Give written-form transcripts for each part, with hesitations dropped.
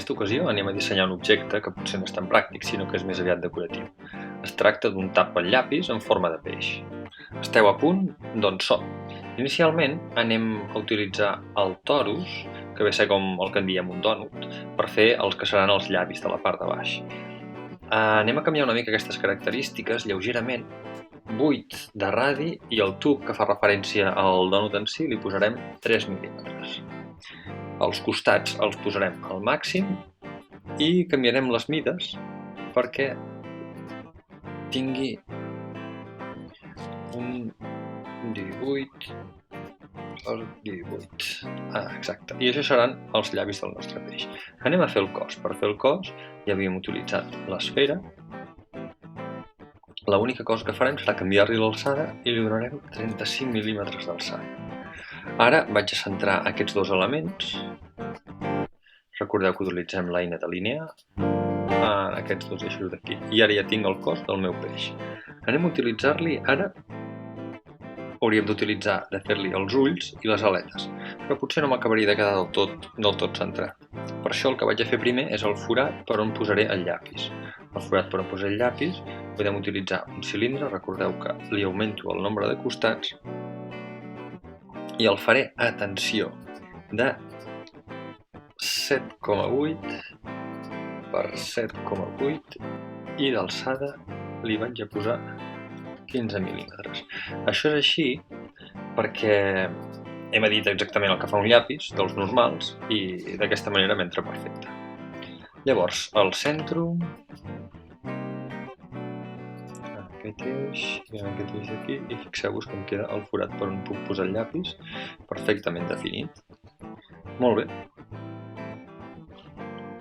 aquesta ocasió anem a dissenyar un objecte que potser no és tan pràctic, sinó que és més aviat decoratiu. Es tracta d'un tapa-llapis en forma de peix. Esteu a punt? Doncs som! Inicialment anem a utilitzar el torus, que ve a ser com el que en diem un dònut, per fer els que seran els llavis de la part de baix. Anem a canviar una mica aquestes característiques lleugerament, 8 de radi, i el tub que fa referència al dònut en si li posarem 3 mil·límetres. Els costats els posarem al màxim i canviarem les mides perquè tingui un 18 per 18. Exacte. I això seran els llavis del nostre peix. Anem a fer el cos. Per fer el cos ja havíem utilitzat l'esfera. L'única cosa que farem serà canviar-li l'alçada i li donarem 35 mil·límetres d'alçada. Ara vaig a centrar aquests dos elements. Recordeu que utilitzem l'eina de linear en aquests dos eixos d'aquí. I ara ja tinc el cos del meu peix. Anem a utilitzar-li ara. Hauríem d'utilitzar de fer-li els ulls i les aletes, però potser no m'acabaria de quedar del tot centrat. Per això el que vaig a fer primer és el forat per on posaré el llapis. El forat per on posaré el llapis podem utilitzar un cilindre, recordeu que li augmento el nombre de costats i el faré, atenció, de 7,8 per 7,8 i d'alçada li vaig a posar 15 mil·límetres. Això és així perquè he medit exactament el que fa un llapis, dels normals, i d'aquesta manera m'entra perfecte. Llavors, el centro, aquest eix i aquest eix aquí, i fixeu-vos que em queda el forat per on puc posar el llapis perfectament definit. Molt bé.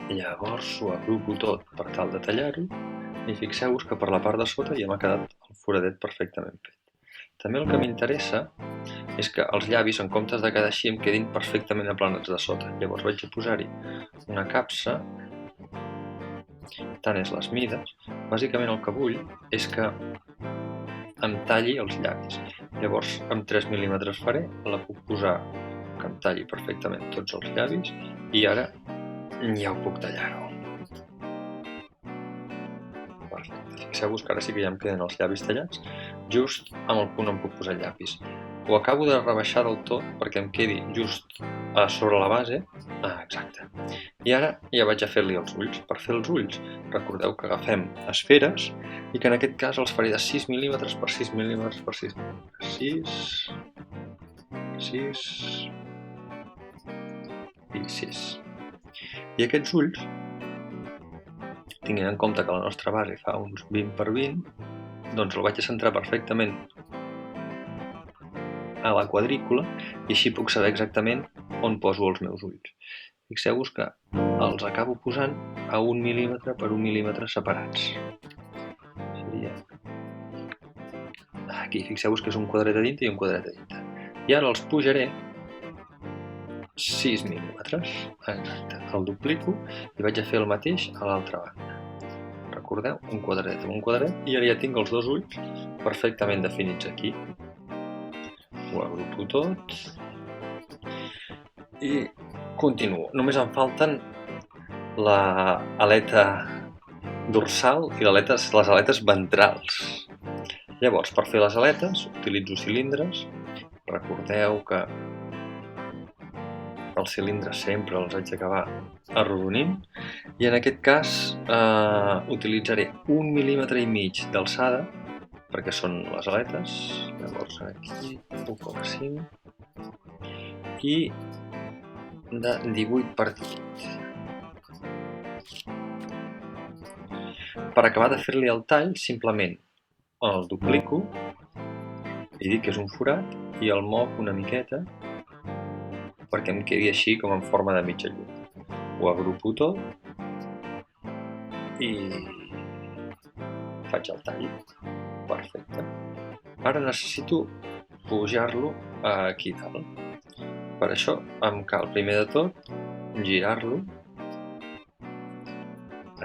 Llavors ho agrupo tot per tal de tallar-ho i fixeu-vos que per la part de sota ja m'ha quedat el foradet perfectament fet. També el que m'interessa és que els llavis, en comptes de quedar així, em quedin perfectament aplanats de sota. Llavors vaig a posar-hi una capsa, tant és les mides. Bàsicament el que vull és que em talli els llavis. Llavors amb 3 mil·límetres faré, la puc posar que em talli perfectament tots els llavis i ara ja ho puc tallar-ho. Perfecte. Fixeu-vos que ara sí que ja em queden els llavis tallats, just amb el punt on puc posar el llapis. Ho acabo de rebaixar del tot perquè em quedi just sobre la base. Exacte. I ara ja vaig a fer-li els ulls. Per fer els ulls, recordeu que agafem esferes i que en aquest cas els faré de 6 mil·límetres per 6 mil·límetres per 6 mil·límetres. 6 i 6. I aquests ulls, tinguent en compte que la nostra base fa uns 20 per 20, doncs el vaig a centrar perfectament a la quadrícula i així puc saber exactament on poso els meus ulls. Fixeu-vos que els acabo posant a 1 mil·límetre per 1 mil·límetre separats. Seria aquí, fixeu-vos que és un quadret a dintre i un quadret a dintre. I ara els pujaré 6 mil·límetres. Exacte. El duplico i vaig a fer el mateix a l'altra banda. Recordeu, un quadret amb un quadret i ara ja tinc els dos ulls perfectament definits aquí. Ho agrupo tot i continuo. Només em falten l'aleta dorsal i les aletes ventrals. Llavors, per fer les aletes utilitzo cilindres. Recordeu que els cilindres sempre els haig d'acabar arrodonint i en aquest cas utilitzaré 1,5 mil·límetres d'alçada perquè són les aletes. Llavors aquí 1,5 i de 18 per 18. Per acabar de fer-li el tall, simplement el duplico i dic que és un forat i el moc una miqueta perquè em quedi així com en forma de mitja lluna. Ho agrupo tot i faig el tall. Perfecte. Ara necessito pujar-lo aquí dalt. Per això em cal primer de tot girar-lo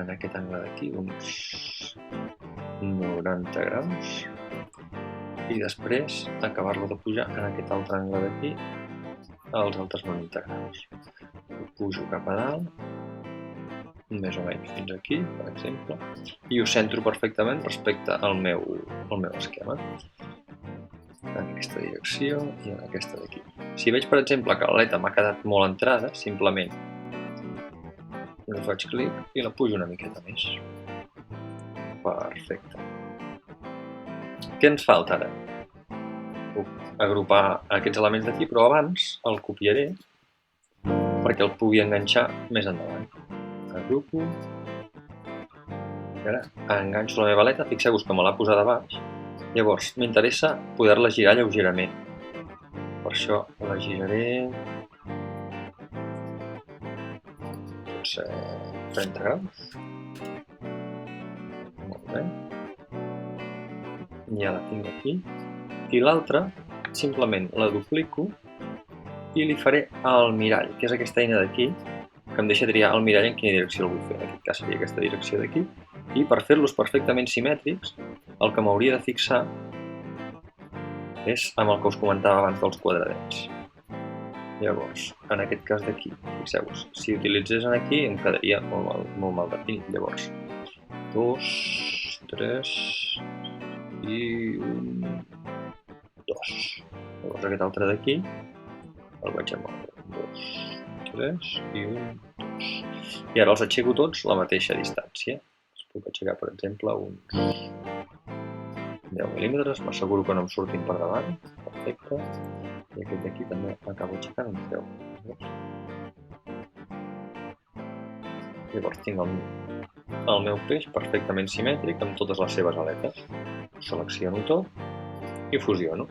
en aquest angle d'aquí, uns 90 graus, i després acabar-lo de pujar en aquest altre angle d'aquí als altres 90 graus. Ho pujo cap a dalt més o menys fins aquí, per exemple, i ho centro perfectament respecte al meu esquema. En aquesta direcció i en aquesta d'aquí. Si veig, per exemple, que l'aleta m'ha quedat molt entrada, simplement faig clic i la pujo una miqueta més. Perfecte. Què ens falta ara? Puc agrupar aquests elements d'aquí, però abans el copiaré perquè el pugui enganxar més endavant. Agrupo. I ara enganxo la meva aleta. Fixeu-vos que me l'ha posada a baix. Llavors, m'interessa poder-la girar lleugerament. Per això la giraré potser 30 graus. Molt bé. Ja la tinc aquí. I l'altra, simplement la duplico i li faré el mirall, que és aquesta eina d'aquí, que em deixa triar el mirall en quina direcció el vull fer. En aquest cas seria aquesta direcció d'aquí. I per fer-los perfectament simètrics, el que m'hauria de fixar és amb el que us comentava abans dels quadradets. Llavors, en aquest cas d'aquí, fixeu-vos, si utilitzés aquí em quedaria molt mal definit. Llavors, 2, 3 i 1, 2. Llavors aquest altre d'aquí el vaig a moure. 2, 3 i 1, 2. I ara els aixeco tots a la mateixa distància. Els puc aixecar, per exemple, uns 10 mil·límetres. M'asseguro que no em surtin per davant. Perfecte. I aquest d'aquí també acabo aixecant uns 10 mil·límetres. Llavors tinc el meu peix perfectament simètric amb totes les seves aletes. Ho selecciono tot i fusiono.